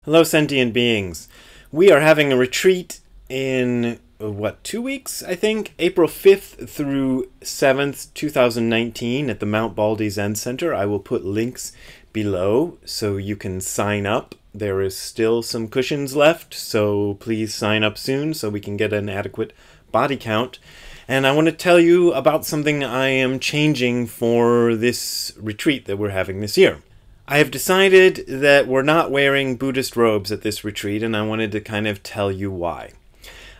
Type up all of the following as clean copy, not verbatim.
Hello, sentient beings. We are having a retreat in, 2 weeks, I think? April 5th through 7th, 2019 at the Mount Baldy Zen Center. I will put links below so you can sign up. There is still some cushions left, so please sign up soon so we can get an adequate body count. And I want to tell you about something I am changing for this retreat that we're having this year. I have decided that we're not wearing Buddhist robes at this retreat, and I wanted to kind of tell you why.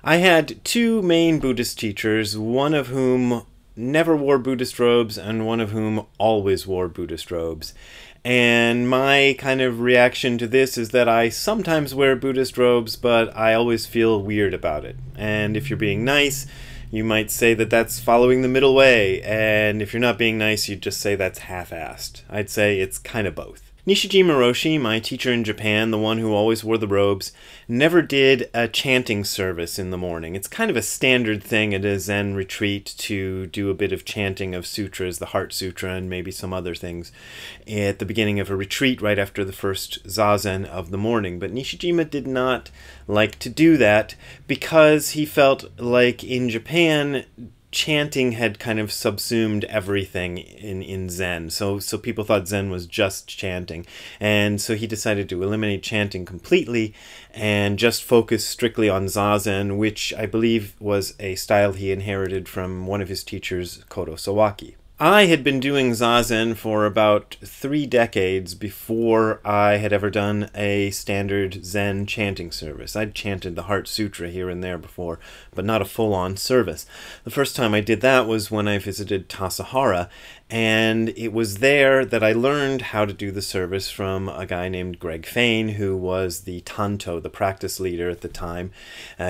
I had two main Buddhist teachers, one of whom never wore Buddhist robes and one of whom always wore Buddhist robes. And my kind of reaction to this is that I sometimes wear Buddhist robes, but I always feel weird about it. And if you're being nice, you might say that that's following the middle way, and if you're not being nice, you'd just say that's half-assed. I'd say it's kind of both. Nishijima Roshi, my teacher in Japan, the one who always wore the robes, never did a chanting service in the morning. It's kind of a standard thing at a Zen retreat to do a bit of chanting of sutras, the Heart Sutra and maybe some other things, at the beginning of a retreat right after the first zazen of the morning. But Nishijima did not like to do that because he felt like in Japan, chanting had kind of subsumed everything in Zen. So people thought Zen was just chanting. And so he decided to eliminate chanting completely and just focus strictly on Zazen, which I believe was a style he inherited from one of his teachers, Kodo Sawaki. I had been doing Zazen for about 3 decades before I had ever done a standard Zen chanting service. I'd chanted the Heart Sutra here and there before, but not a full-on service. The first time I did that was when I visited Tassajara, and it was there that I learned how to do the service from a guy named Greg Fain, who was the Tanto, the practice leader at the time.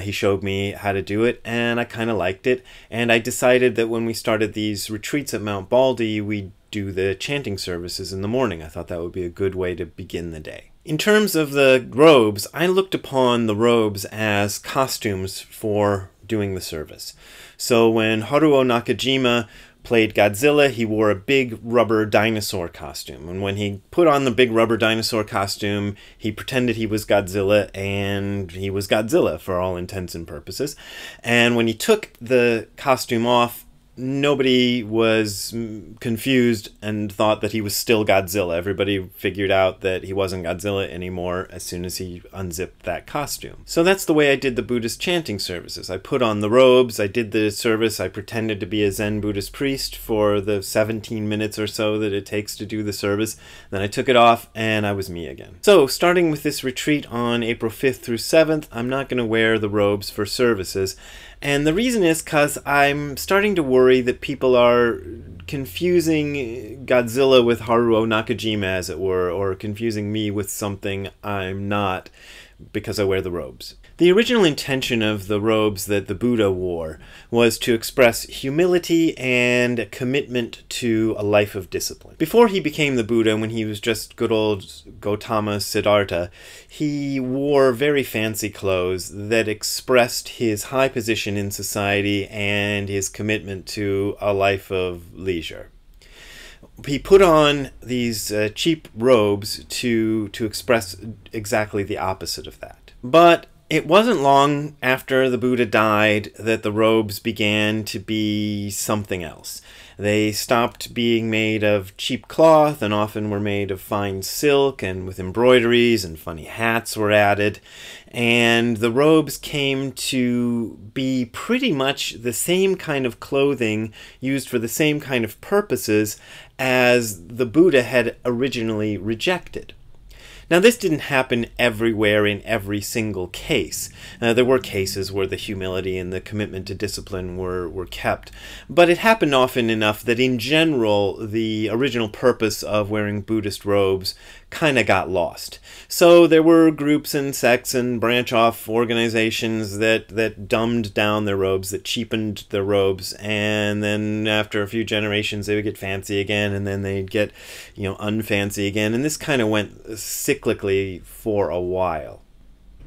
He showed me how to do it, and I kind of liked it, and I decided that when we started these retreats at Mount Baldy, we'd do the chanting services in the morning. I thought that would be a good way to begin the day. In terms of the robes, I looked upon the robes as costumes for doing the service. So when Haruo Nakajima played Godzilla, he wore a big rubber dinosaur costume. And when he put on the big rubber dinosaur costume, he pretended he was Godzilla, and he was Godzilla for all intents and purposes. And when he took the costume off, nobody was confused and thought that he was still Godzilla. Everybody figured out that he wasn't Godzilla anymore as soon as he unzipped that costume. So that's the way I did the Buddhist chanting services. I put on the robes, I did the service, I pretended to be a Zen Buddhist priest for the 17 minutes or so that it takes to do the service. Then I took it off and I was me again. So starting with this retreat on April 5th through 7th, I'm not going to wear the robes for services. And the reason is because I'm starting to worry that people are confusing Godzilla with Haruo Nakajima, as it were, or confusing me with something I'm not because I wear the robes. The original intention of the robes that the Buddha wore was to express humility and a commitment to a life of discipline. Before he became the Buddha, when he was just good old Gautama Siddhartha, he wore very fancy clothes that expressed his high position in society and his commitment to a life of leisure. He put on these cheap robes to express exactly the opposite of that. But it wasn't long after the Buddha died that the robes began to be something else. They stopped being made of cheap cloth and often were made of fine silk and with embroideries, and funny hats were added. And the robes came to be pretty much the same kind of clothing used for the same kind of purposes as the Buddha had originally rejected. Now, this didn't happen everywhere in every single case. There were cases where the humility and the commitment to discipline were kept, but it happened often enough that in general, the original purpose of wearing Buddhist robes kind of got lost. So there were groups and sects and branch-off organizations that dumbed down their robes, that cheapened their robes, and then after a few generations they would get fancy again, and then they'd get, unfancy again, and this kind of went cyclically for a while.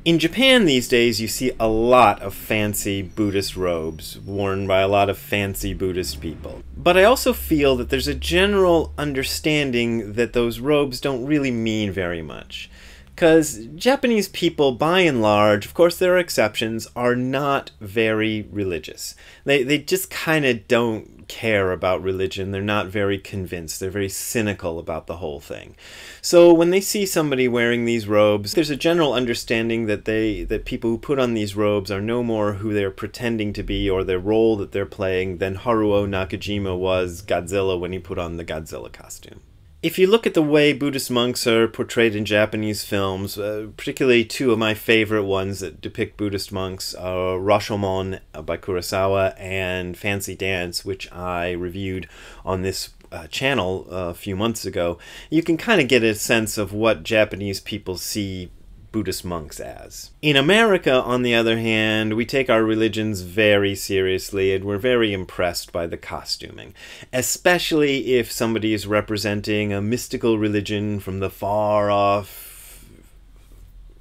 In Japan these days, you see a lot of fancy Buddhist robes worn by a lot of fancy Buddhist people. But I also feel that there's a general understanding that those robes don't really mean very much. Because Japanese people, by and large, of course there are exceptions, are not very religious. They just kind of don't care about religion. They're not very convinced. They're very cynical about the whole thing. So when they see somebody wearing these robes, there's a general understanding that that people who put on these robes are no more who they're pretending to be or their role that they're playing than Haruo Nakajima was Godzilla when he put on the Godzilla costume. If you look at the way Buddhist monks are portrayed in Japanese films, particularly two of my favorite ones that depict Buddhist monks are Rashomon by Kurosawa and Fancy Dance, which I reviewed on this channel a few months ago, you can kind of get a sense of what Japanese people see Buddhist monks as. In America, on the other hand, we take our religions very seriously and we're very impressed by the costuming, especially if somebody is representing a mystical religion from the far off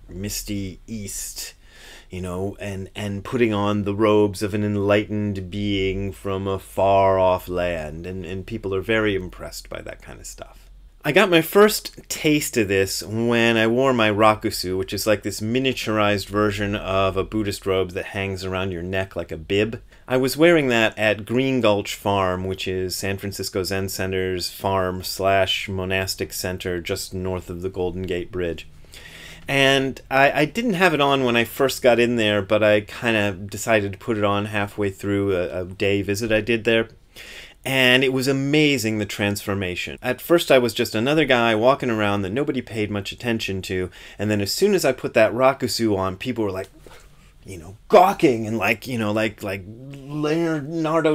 misty east, you know, and putting on the robes of an enlightened being from a far off land, and people are very impressed by that kind of stuff. I got my first taste of this when I wore my rakusu, which is like this miniaturized version of a Buddhist robe that hangs around your neck like a bib. I was wearing that at Green Gulch Farm, which is San Francisco Zen Center's farm / monastic center just north of the Golden Gate Bridge. And I didn't have it on when I first got in there, but I kind of decided to put it on halfway through a day visit I did there. And it was amazing, the transformation. At first I was just another guy walking around that nobody paid much attention to, and then as soon as I put that rakusu on, people were like, you know, gawking and like Leonardo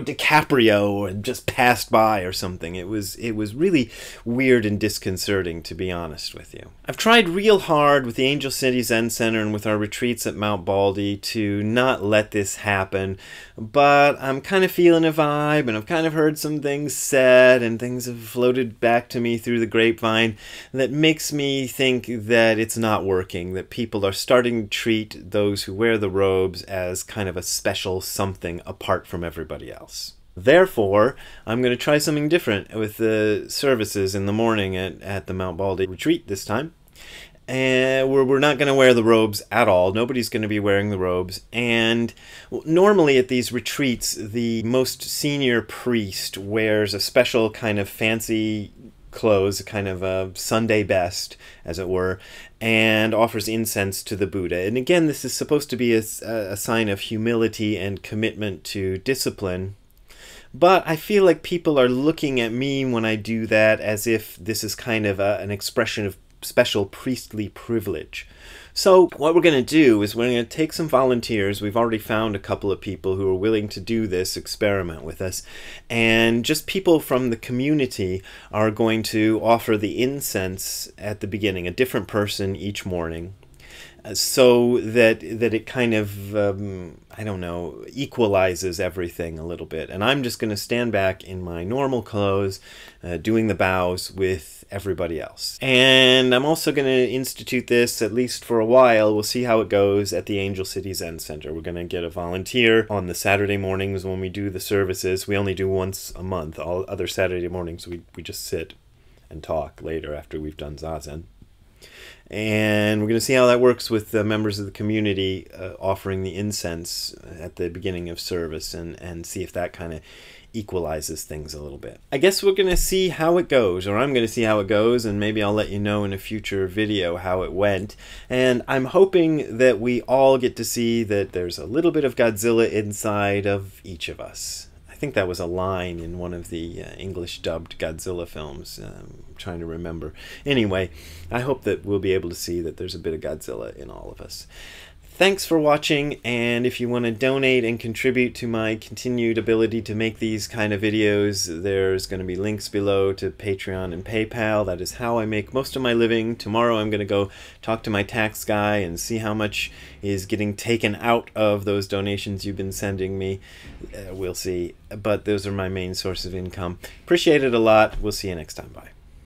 DiCaprio and just passed by or something. It was really weird and disconcerting, to be honest with you. I've tried real hard with the Angel City Zen Center and with our retreats at Mount Baldy to not let this happen, but I'm kind of feeling a vibe, and I've kind of heard some things said and things have floated back to me through the grapevine that makes me think that it's not working, that people are starting to treat those who wear the robes as kind of a special something apart from everybody else. Therefore, I'm going to try something different with the services in the morning at the Mount Baldy retreat this time. And we're not going to wear the robes at all. Nobody's going to be wearing the robes. And normally at these retreats, the most senior priest wears a special kind of fancy clothes, kind of a Sunday best, as it were, and offers incense to the Buddha. And again, this is supposed to be a sign of humility and commitment to discipline. But I feel like people are looking at me when I do that as if this is kind of an expression of special priestly privilege. So what we're going to do is we're going to take some volunteers. We've already found a couple of people who are willing to do this experiment with us. And just people from the community are going to offer the incense at the beginning, a different person each morning, so that it kind of, I don't know, equalizes everything a little bit. And I'm just going to stand back in my normal clothes, doing the bows with everybody else. And I'm also going to institute this, at least for a while. We'll see how it goes at the Angel City Zen Center. We're going to get a volunteer on the Saturday mornings when we do the services. We only do once a month. All other Saturday mornings we just sit and talk later after we've done Zazen. And we're going to see how that works with the members of the community offering the incense at the beginning of service, and see if that kind of equalizes things a little bit. I guess we're going to see how it goes, or I'm going to see how it goes, and maybe I'll let you know in a future video how it went. And I'm hoping that we all get to see that there's a little bit of Godzilla inside of each of us. I think that was a line in one of the English dubbed Godzilla films. I'm trying to remember. Anyway, I hope that we'll be able to see that there's a bit of Godzilla in all of us. Thanks for watching, and if you want to donate and contribute to my continued ability to make these kind of videos, there's going to be links below to Patreon and PayPal. That is how I make most of my living. Tomorrow I'm going to go talk to my tax guy and see how much is getting taken out of those donations you've been sending me. We'll see, but those are my main source of income. Appreciate it a lot. We'll see you next time. Bye.